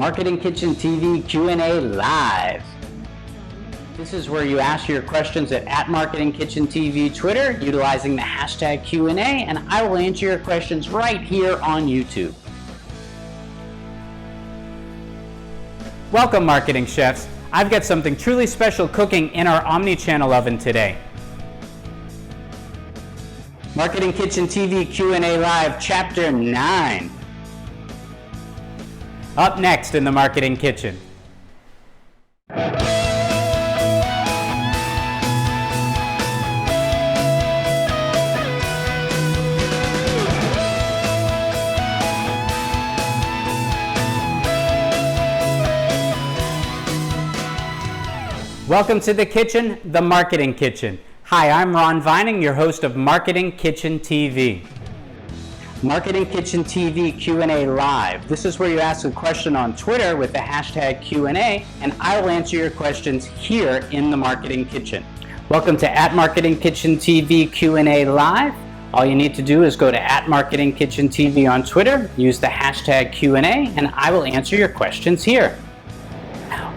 Marketing Kitchen TV Q&A Live. This is where you ask your questions at @MarketingKitchen TV Twitter utilizing the hashtag Q&A, and I will answer your questions right here on YouTube. Welcome, marketing chefs. I've got something truly special cooking in our Omni-Channel oven today. Marketing Kitchen TV Q&A Live Chapter 9. Up next in the Marketing Kitchen. Welcome to the kitchen, the Marketing Kitchen. Hi, I'm Ron Vining, your host of Marketing Kitchen TV. Marketing Kitchen TV Q&A Live. This is where you ask a question on Twitter with the hashtag Q&A, and I will answer your questions here in the Marketing Kitchen. Welcome to @MarketingKitchen TV Q&A Live. All you need to do is go to @MarketingKitchen TV on Twitter, use the hashtag Q&A, and I will answer your questions here.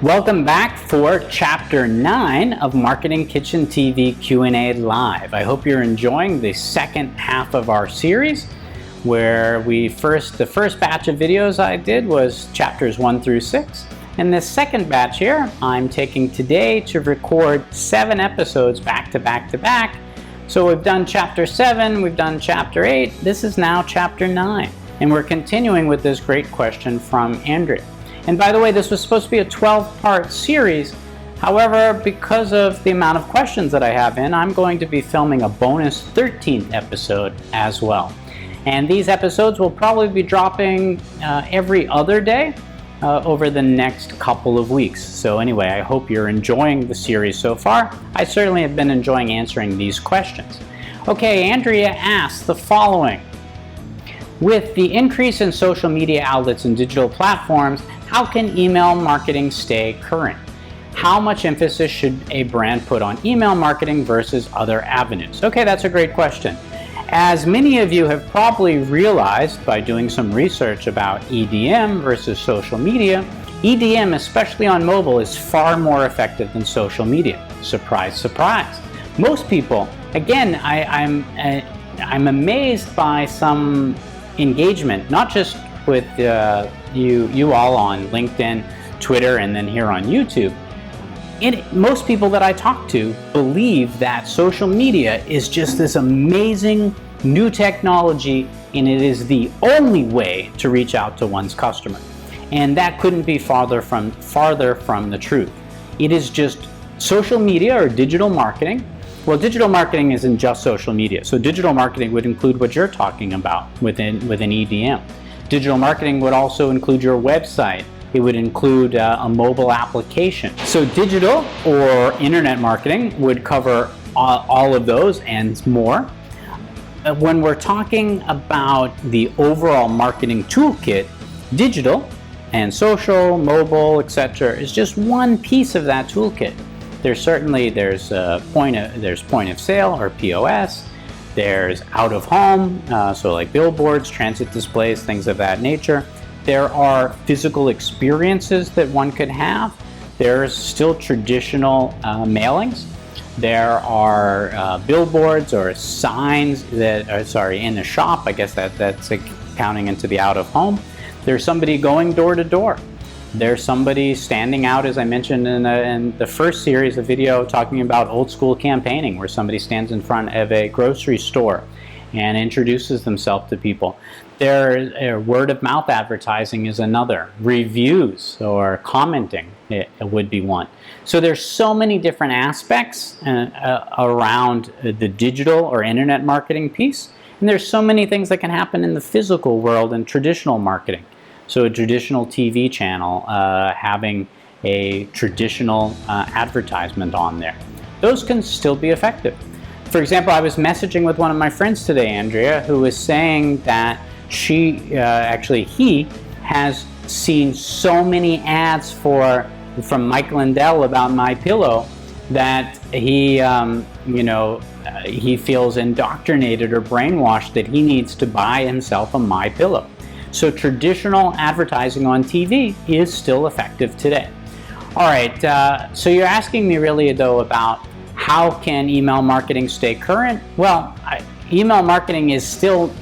Welcome back for Chapter 9 of Marketing Kitchen TV Q&A Live. I hope you're enjoying the second half of our series, where the first batch of videos I did was chapters 1 through 6. And this second batch here, I'm taking today to record 7 episodes back to back to back. So we've done Chapter 7, we've done Chapter 8, this is now Chapter 9. And we're continuing with this great question from Andrea. And by the way, this was supposed to be a 12-part series. However, because of the amount of questions that I have in, I'm going to be filming a bonus 13th episode as well. And these episodes will probably be dropping every other day over the next couple of weeks. So anyway, I hope you're enjoying the series so far. I certainly have been enjoying answering these questions. Okay, Andrea asks the following. With the increase in social media outlets and digital platforms, how can email marketing stay current? How much emphasis should a brand put on email marketing versus other avenues? Okay, that's a great question. As many of you have probably realized by doing some research about EDM versus social media, EDM, especially on mobile, is far more effective than social media. Surprise, surprise. Most people, again, I'm amazed by some engagement, not just with you all on LinkedIn, Twitter, and then here on YouTube. Most people that I talk to believe that social media is just this amazing new technology, and it is the only way to reach out to one's customer. And that couldn't be farther from the truth. It is just social media or digital marketing. Well, digital marketing isn't just social media. So digital marketing would include what you're talking about within EDM. Digital marketing would also include your website. It would include a mobile application. So digital or internet marketing would cover all of those and more. When we're talking about the overall marketing toolkit, digital and social, mobile, etc., is just one piece of that toolkit. There's point of sale or POS. There's out of home, so like billboards, transit displays, things of that nature. There are physical experiences that one could have. There's still traditional mailings. There are billboards or signs that are, in the shop. I guess that's counting into the out of home. There's somebody going door to door. There's somebody standing out, as I mentioned in the first series of video, talking about old school campaigning, where somebody stands in front of a grocery store and introduces themselves to people. Word of mouth advertising is another. Reviews or commenting it would be one. So there's so many different aspects around the digital or internet marketing piece, and there's so many things that can happen in the physical world and traditional marketing. So a traditional TV channel having a traditional advertisement on there. Those can still be effective. For example, I was messaging with one of my friends today, Andrea, who was saying that he has seen so many ads from Mike Lindell about MyPillow that he feels indoctrinated or brainwashed that he needs to buy himself a MyPillow. So traditional advertising on TV is still effective today. All right, so you're asking me really though about how can email marketing stay current? Well, email marketing is still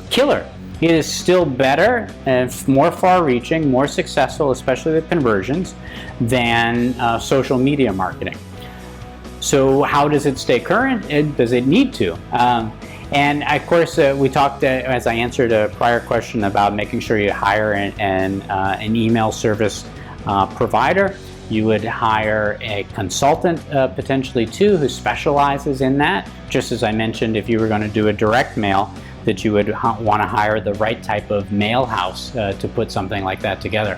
killer. It is still better and more far-reaching, more successful, especially with conversions, than social media marketing. So how does it stay current? Does it need to? And of course, we talked, as I answered a prior question, about making sure you hire an email service provider. You would hire a consultant potentially too, who specializes in that. Just as I mentioned, if you were going to do a direct mail, that you would want to hire the right type of mail house to put something like that together.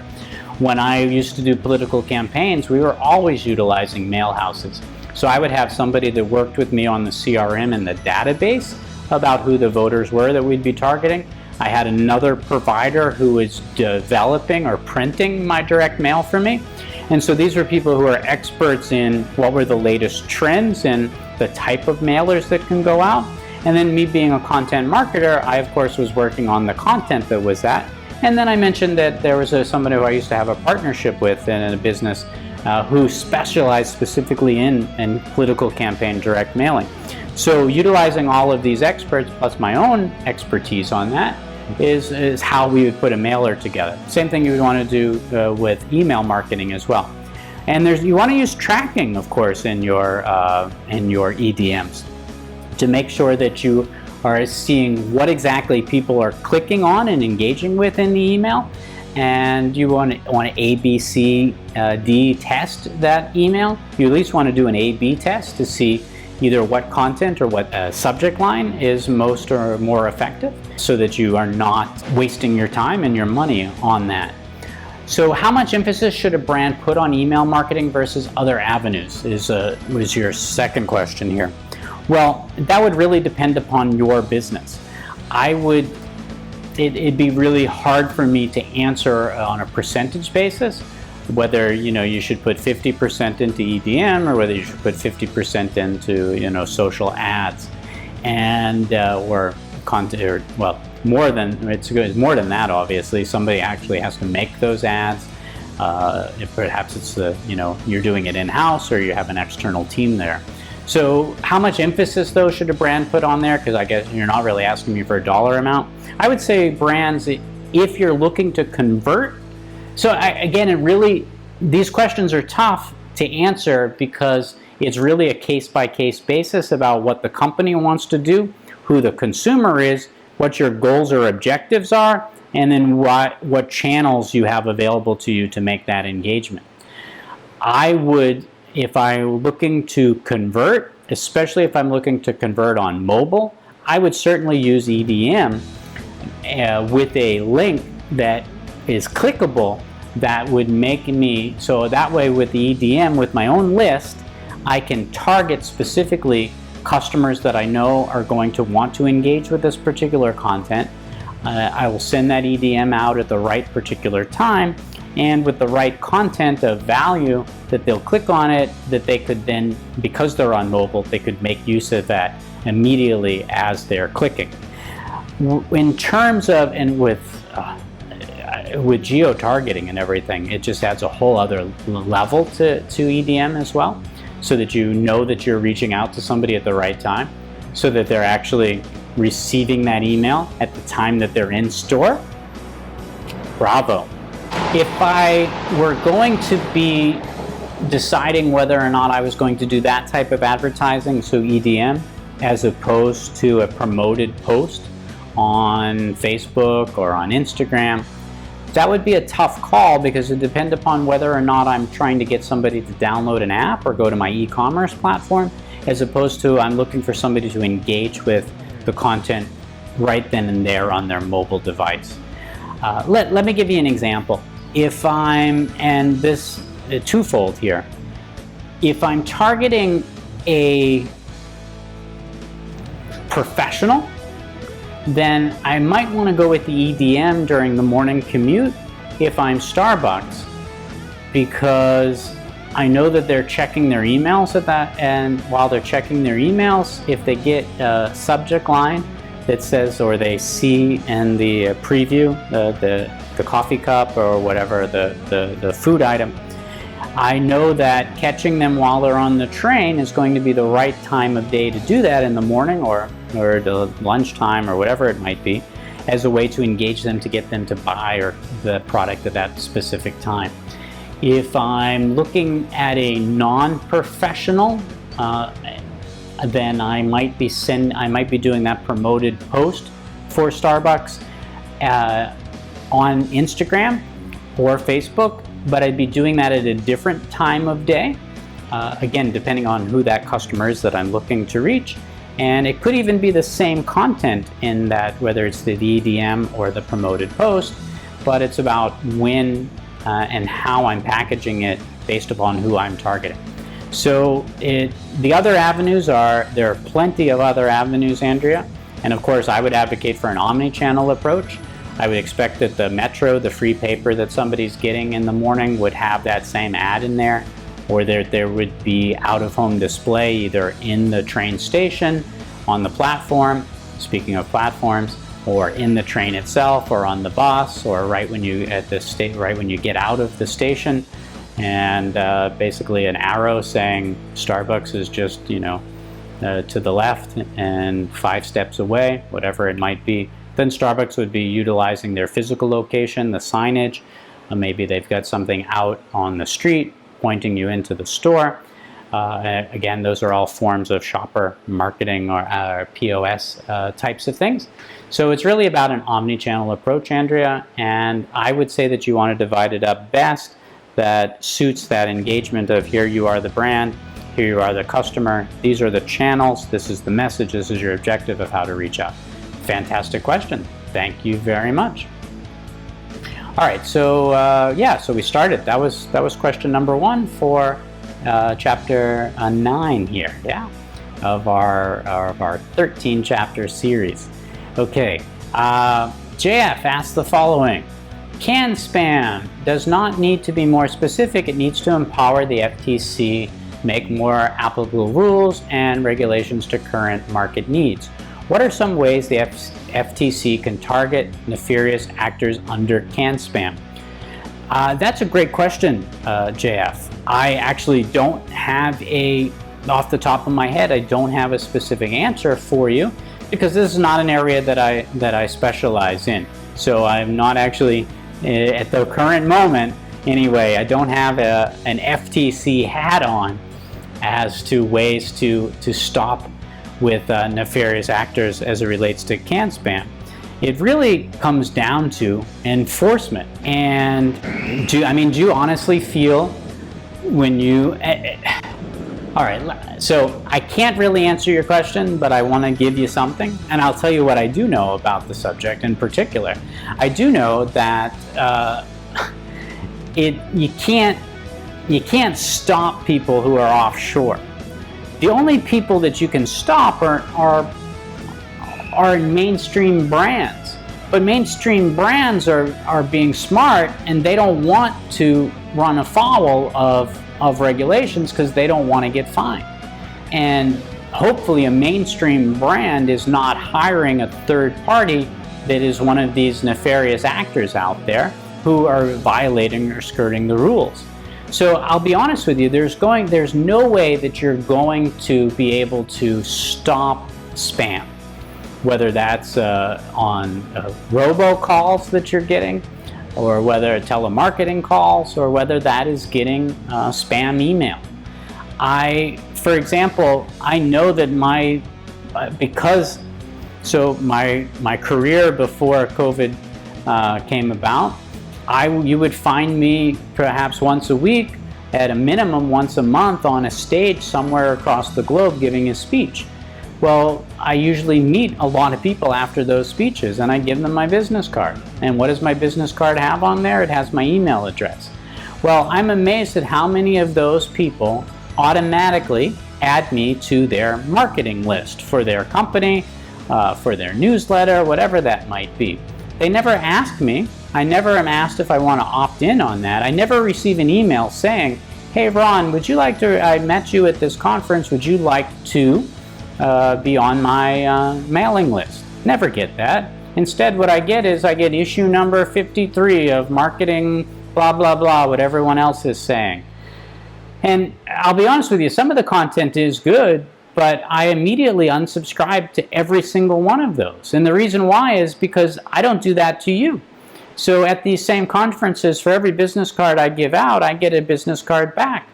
When I used to do political campaigns, we were always utilizing mail houses. So I would have somebody that worked with me on the CRM and the database about who the voters were that we'd be targeting. I had another provider who was developing or printing my direct mail for me. And so these were people who are experts in what were the latest trends and the type of mailers that can go out. And then me being a content marketer, I of course was working on the content that was that. And then I mentioned that there was somebody who I used to have a partnership with in a business who specialized specifically in political campaign direct mailing. So utilizing all of these experts plus my own expertise on that is how we would put a mailer together. Same thing you would want to do with email marketing as well. And you want to use tracking, of course, in your EDMs to make sure that you are seeing what exactly people are clicking on and engaging with in the email. And you want to ABCD test that email. You at least want to do an A/B test to see either what content or what subject line is most or more effective, so that you are not wasting your time and your money on that. So how much emphasis should a brand put on email marketing versus other avenues was your second question here. Well, that would really depend upon your business. It'd be really hard for me to answer on a percentage basis whether you should put 50% into EDM or whether you should put 50% into social ads, and or content, or well, it's more than that. Obviously, somebody actually has to make those ads. If perhaps it's you're doing it in-house or you have an external team there. So how much emphasis though should a brand put on there? Because I guess you're not really asking me for a dollar amount. I would say brands, if you're looking to convert. So these questions are tough to answer because it's really a case-by-case basis about what the company wants to do, who the consumer is, what your goals or objectives are, and then what channels you have available to you to make that engagement. I would, if I'm looking to convert, especially if I'm looking to convert on mobile, I would certainly use EDM with a link that is clickable. That would make me, so that way with the EDM, with my own list, I can target specifically customers that I know are going to want to engage with this particular content. I will send that EDM out at the right particular time and with the right content of value that they'll click on it, that they could then, because they're on mobile, they could make use of that immediately as they're clicking. In terms of, and with geo-targeting and everything, it just adds a whole other level to EDM as well, so that you know that you're reaching out to somebody at the right time, so that they're actually receiving that email at the time that they're in store. Bravo. If I were going to be deciding whether or not I was going to do that type of advertising, so EDM, as opposed to a promoted post on Facebook or on Instagram, that would be a tough call because it depends upon whether or not I'm trying to get somebody to download an app or go to my e-commerce platform, as opposed to I'm looking for somebody to engage with the content right then and there on their mobile device. Let me give you an example. If I'm, and this twofold here, if I'm targeting a professional, then I might want to go with the EDM during the morning commute if I'm Starbucks, because I know that they're checking their emails at that, and while they're checking their emails, if they get a subject line that says, or they see in the preview, the coffee cup or whatever, the food item, I know that catching them while they're on the train is going to be the right time of day to do that, in the morning or the lunchtime or whatever it might be, as a way to engage them, to get them to buy or the product at that specific time. If I'm looking at a non-professional, then I might be doing that promoted post for Starbucks on Instagram or Facebook, but I'd be doing that at a different time of day, again, depending on who that customer is that I'm looking to reach. And it could even be the same content in that, whether it's the EDM or the promoted post, but it's about when and how I'm packaging it based upon who I'm targeting. So the other avenues there are plenty of other avenues, Andrea, and of course I would advocate for an omni-channel approach. I would expect that the Metro, the free paper that somebody's getting in the morning, would have that same ad in there, or there would be out-of-home display either in the train station, on the platform, speaking of platforms, or in the train itself, or on the bus, or right when you get out of the station, and basically an arrow saying Starbucks is just to the left and 5 steps away, whatever it might be. Then Starbucks would be utilizing their physical location, the signage. Maybe they've got something out on the street pointing you into the store. Again, those are all forms of shopper marketing or POS types of things. So it's really about an omni-channel approach, Andrea, and I would say that you want to divide it up best that suits that engagement of here you are the brand, here you are the customer, these are the channels, this is the message, this is your objective of how to reach out. Fantastic question. Thank you very much. All right, so so we started. That was question number 1 for chapter 9 here, of our 13 chapter series. Okay, JF asked the following: can spam does not need to be more specific. It needs to empower the FTC, make more applicable rules and regulations to current market needs. What are some ways the FTC can target nefarious actors under can spam? That's a great question, JF. I actually don't have off the top of my head, I don't have a specific answer for you, because this is not an area that I specialize in. So I'm not actually, at the current moment anyway, I don't have an FTC hat on as to ways to stop with nefarious actors as it relates to can spam. It really comes down to enforcement. And do you honestly feel when you all right, so I can't really answer your question, but I want to give you something, and I'll tell you what I do know about the subject in particular. I do know that you can't stop people who are offshore. The only people that you can stop are mainstream brands. But mainstream brands are being smart, and they don't want to run afoul of regulations because they don't want to get fined. And hopefully a mainstream brand is not hiring a third party that is one of these nefarious actors out there who are violating or skirting the rules. So I'll be honest with you, there's no way that you're going to be able to stop spam, whether that's on robocalls that you're getting, or whether telemarketing calls, or whether that is getting spam email. For example, I know that my career before COVID came about, you would find me perhaps once a week, at a minimum once a month, on a stage somewhere across the globe giving a speech. Well, I usually meet a lot of people after those speeches, and I give them my business card. And what does my business card have on there? It has my email address. Well, I'm amazed at how many of those people automatically add me to their marketing list for their company, for their newsletter, whatever that might be. They never ask me. I never am asked if I want to opt in on that. I never receive an email saying, hey Ron, I met you at this conference, would you like to be on my mailing list? Never get that. Instead, what I get is I get issue number 53 of marketing blah, blah, blah, what everyone else is saying. And I'll be honest with you, some of the content is good, but I immediately unsubscribe to every single one of those. And the reason why is because I don't do that to you. So at these same conferences, for every business card I give out, I get a business card back.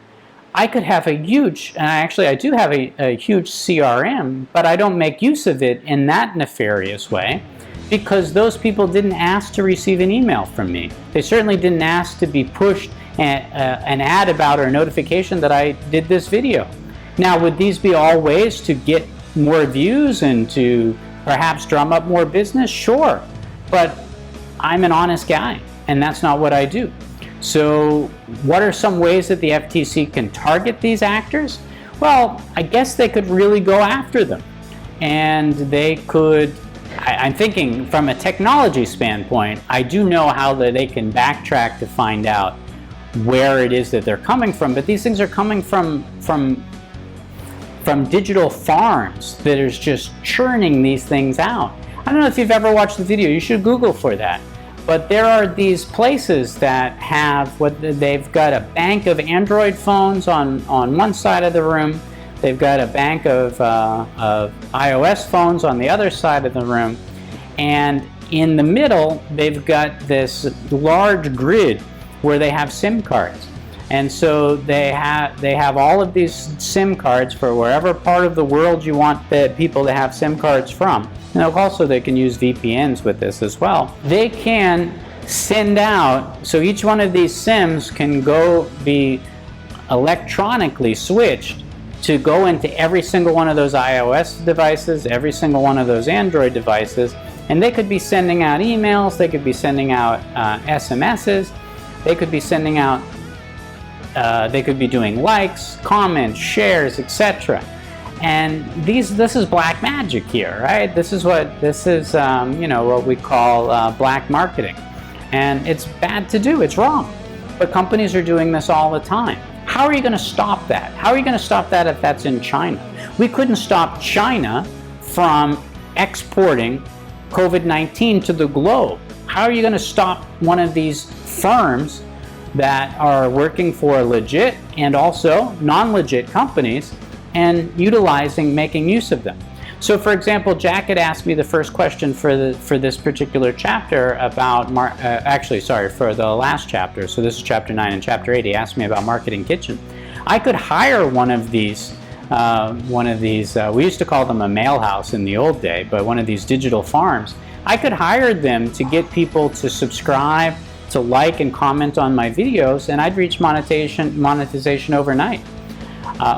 I could have a huge, and actually I do have a huge CRM, but I don't make use of it in that nefarious way because those people didn't ask to receive an email from me. They certainly didn't ask to be pushed an ad about or a notification that I did this video. Now, would these be all ways to get more views and to perhaps drum up more business? Sure, but I'm an honest guy, and that's not what I do. So what are some ways that the FTC can target these actors? Well, I guess they could really go after them. And they could, I'm thinking from a technology standpoint, I do know how that they can backtrack to find out where it is that they're coming from, but these things are coming from digital farms that is just churning these things out. I don't know if you've ever watched the video, you should Google for that. But there are these places that have they've got a bank of Android phones on one side of the room, they've got a bank of iOS phones on the other side of the room, and in the middle they've got this large grid where they have SIM cards. And so they have all of these SIM cards for wherever part of the world you want the people to have SIM cards from. And also they can use VPNs with this as well. They can send out, so each one of these SIMs can go be electronically switched to go into every single one of those iOS devices, every single one of those Android devices, and they could be sending out emails, they could be sending out SMSs, they could be sending out they could be doing likes, comments, shares, etc. And this is black magic here, right? This is what we call black marketing, and it's bad to do. It's wrong, but companies are doing this all the time. How are you going to stop that? How are you going to stop that if that's in China? We couldn't stop China from exporting COVID-19 to the globe. How are you going to stop one of these firms that are working for legit and also non-legit companies and making use of them? So for example, Jack had asked me the first question for this particular chapter about, for the last chapter, so this is chapter 9 and chapter 8, he asked me about MarketingKitchen. I could hire one of these, we used to call them a mail house in the old day, but one of these digital farms. I could hire them to get people to subscribe, to like and comment on my videos, and I'd reach monetization overnight.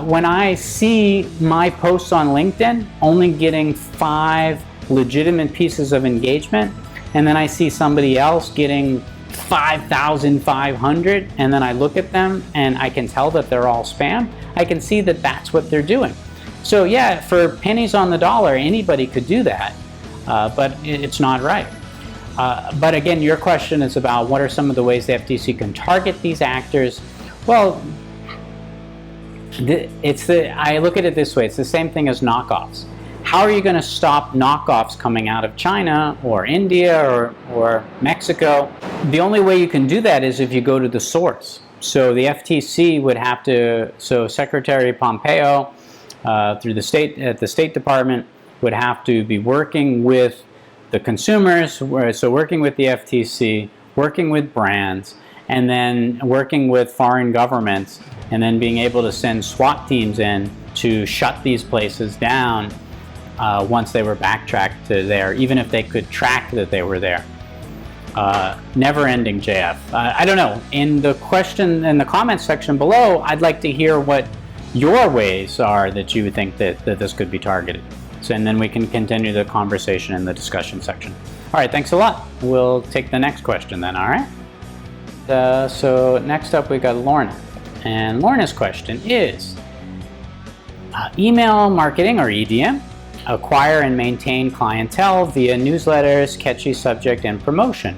When I see my posts on LinkedIn only getting 5 legitimate pieces of engagement, and then I see somebody else getting 5,500, and then I look at them and I can tell that they're all spam, I can see that that's what they're doing. So yeah, for pennies on the dollar, anybody could do that, but it's not right. But again, your question is about what are some of the ways the FTC can target these actors. Well, I look at it this way, it's the same thing as knockoffs. How are you going to stop knockoffs coming out of China or India or Mexico? The only way you can do that is if you go to the source. So the FTC would have to, so Secretary Pompeo through the State Department would have to be working with the consumers, so working with the FTC, working with brands, and then working with foreign governments, and then being able to send SWAT teams in to shut these places down once they were backtracked to there, even if they could track that they were there. Never ending, JF. I don't know. In the comments section below, I'd like to hear what your ways are that you would think that this could be targeted. And then we can continue the conversation in the discussion section. All right, thanks a lot. We'll take the next question then, all right? So next up we got Lorna. And Lorna's question is, email marketing or EDM, acquire and maintain clientele via newsletters, catchy subject, and promotion.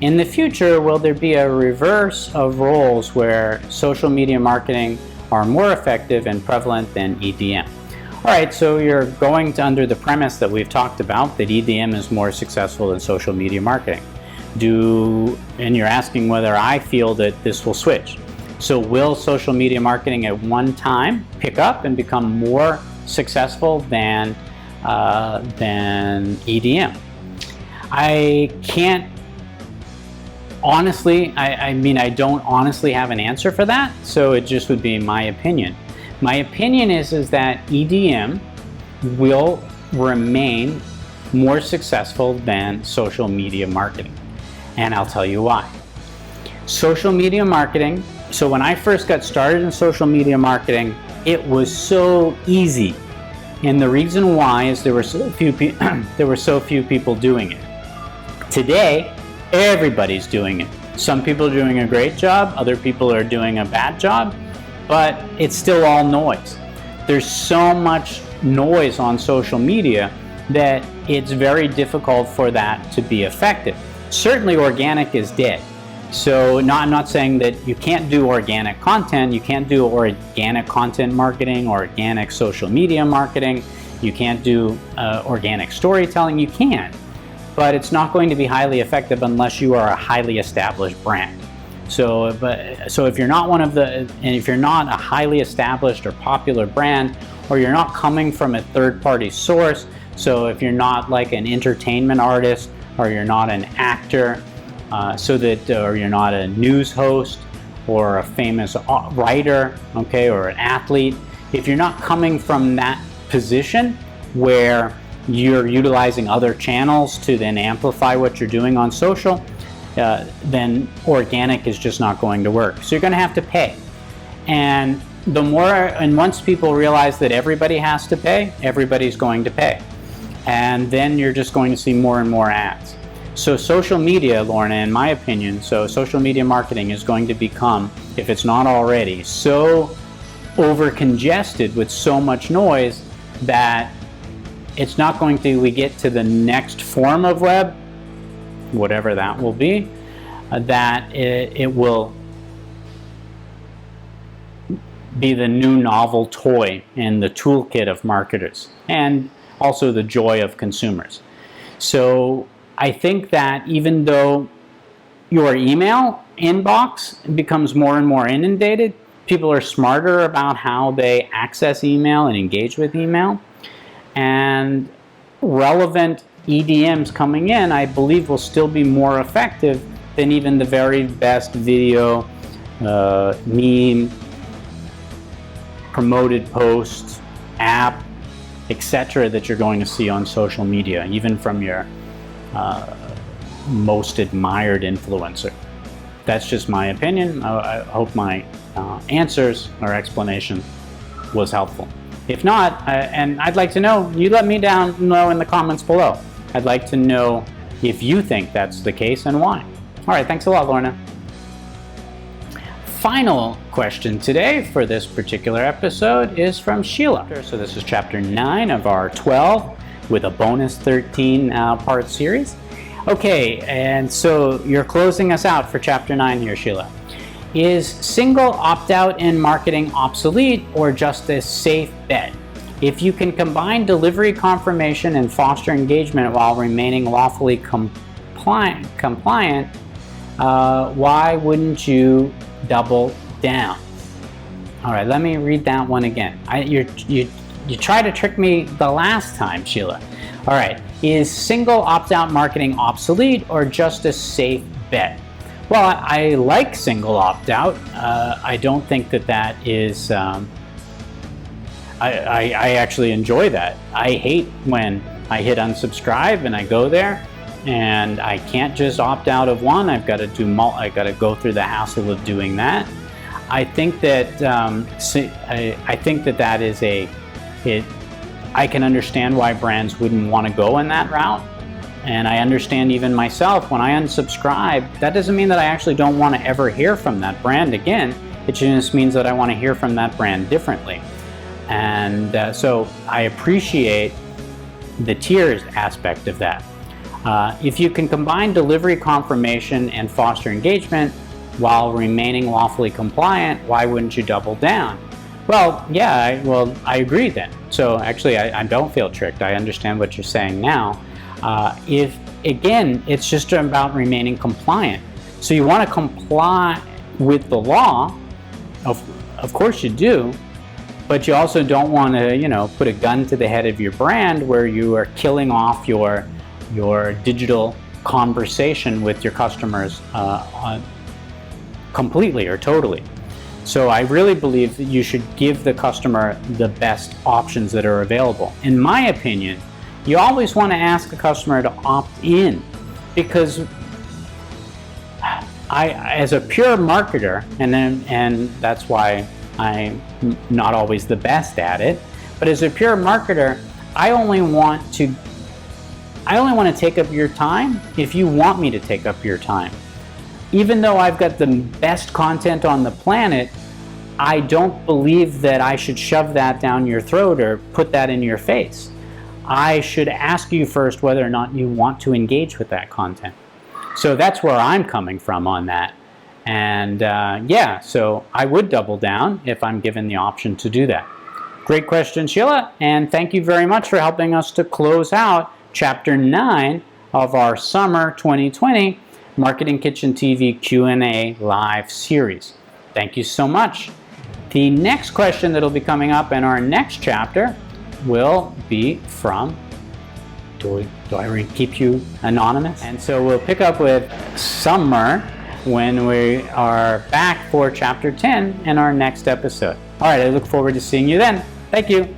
In the future, will there be a reverse of roles where social media marketing are more effective and prevalent than EDM? All right, so you're going to under the premise that we've talked about, that EDM is more successful than social media marketing. And you're asking whether I feel that this will switch. So will social media marketing at one time pick up and become more successful than EDM? I can't honestly, I don't honestly have an answer for that, so it just would be my opinion. My opinion is that EDM will remain more successful than social media marketing, and I'll tell you why. Social media marketing, so when I first got started in social media marketing, it was so easy, and the reason why is there were so few people doing it. Today, everybody's doing it. Some people are doing a great job, other people are doing a bad job, but it's still all noise. There's so much noise on social media that it's very difficult for that to be effective. Certainly organic is dead. So I'm not saying that you can't do organic content, you can't do organic content marketing, organic social media marketing, you can't do organic storytelling, you can. But it's not going to be highly effective unless you are a highly established brand. So if you're not if you're not a highly established or popular brand, or you're not coming from a third-party source, so if you're not like an entertainment artist, or you're not an actor, or you're not a news host, or a famous writer, okay, or an athlete, if you're not coming from that position where you're utilizing other channels to then amplify what you're doing on social, then organic is just not going to work. So you're going to have to pay. And once people realize that everybody has to pay, everybody's going to pay. And then you're just going to see more and more ads. So social media, Lorna, in my opinion, so social media marketing is going to become, if it's not already, so over-congested with so much noise that it's not going to, we get to the next form of web, whatever that will be, that it will be the new novel toy in the toolkit of marketers, and also the joy of consumers. So I think that even though your email inbox becomes more and more inundated, people are smarter about how they access email and engage with email, and relevant EDMs coming in, I believe, will still be more effective than even the very best video, meme, promoted post, app, etc. that you're going to see on social media, even from your most admired influencer. That's just my opinion. I hope my answers or explanation was helpful. If not, and I'd like to know, you let me know in the comments below. I'd like to know if you think that's the case and why. All right, thanks a lot, Lorna. Final question today for this particular episode is from Sheila. So this is chapter 9 of our 12 with a bonus 13-part series. Okay, and so you're closing us out for chapter 9 here, Sheila. Is single opt-out in marketing obsolete or just a safe bet? If you can combine delivery confirmation and foster engagement while remaining lawfully compliant, why wouldn't you double down? All right, let me read that one again. You tried to trick me the last time, Sheila. All right, is single opt-out marketing obsolete or just a safe bet? Well, I like single opt-out. I don't think that is, I actually enjoy that. I hate when I hit unsubscribe and I go there and I can't just opt out of one. I've got to go through the hassle of doing that. I think that that is I can understand why brands wouldn't want to go in that route. And I understand even myself, when I unsubscribe, that doesn't mean that I actually don't want to ever hear from that brand again. It just means that I want to hear from that brand differently. And so I appreciate the tiers aspect of that. If you can combine delivery confirmation and foster engagement while remaining lawfully compliant, why wouldn't you double down? Well, yeah, I agree then. So actually, I don't feel tricked. I understand what you're saying now. If, again, it's just about remaining compliant. So you want to comply with the law, of course you do, but you also don't want to, put a gun to the head of your brand where you are killing off your digital conversation with your customers completely or totally. So I really believe that you should give the customer the best options that are available. In my opinion, you always want to ask the customer to opt in, because as a pure marketer, and that's why I'm not always the best at it, but as a pure marketer, I only want to take up your time if you want me to take up your time. Even though I've got the best content on the planet, I don't believe that I should shove that down your throat or put that in your face. I should ask you first whether or not you want to engage with that content. So that's where I'm coming from on that. And so I would double down if I'm given the option to do that. Great question, Sheila, and thank you very much for helping us to close out Chapter 9 of our Summer 2020 Marketing Kitchen TV Q&A live series. Thank you so much. The next question that will be coming up in our next chapter will be from, do I keep you anonymous? And so we'll pick up with Summer when we are back for Chapter 10 in our next episode. All right, I look forward to seeing you then. Thank you.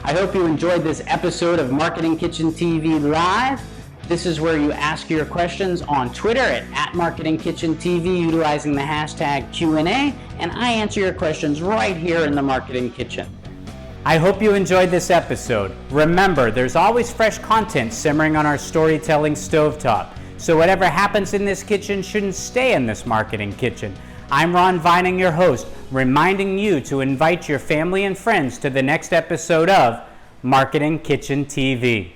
I hope you enjoyed this episode of Marketing Kitchen TV Live. This is where you ask your questions on Twitter at MarketingKitchenTV utilizing the hashtag Q&A, and I answer your questions right here in the Marketing Kitchen. I hope you enjoyed this episode. Remember, there's always fresh content simmering on our storytelling stovetop, so whatever happens in this kitchen shouldn't stay in this Marketing Kitchen. I'm Ron Vining, your host, reminding you to invite your family and friends to the next episode of Marketing Kitchen TV.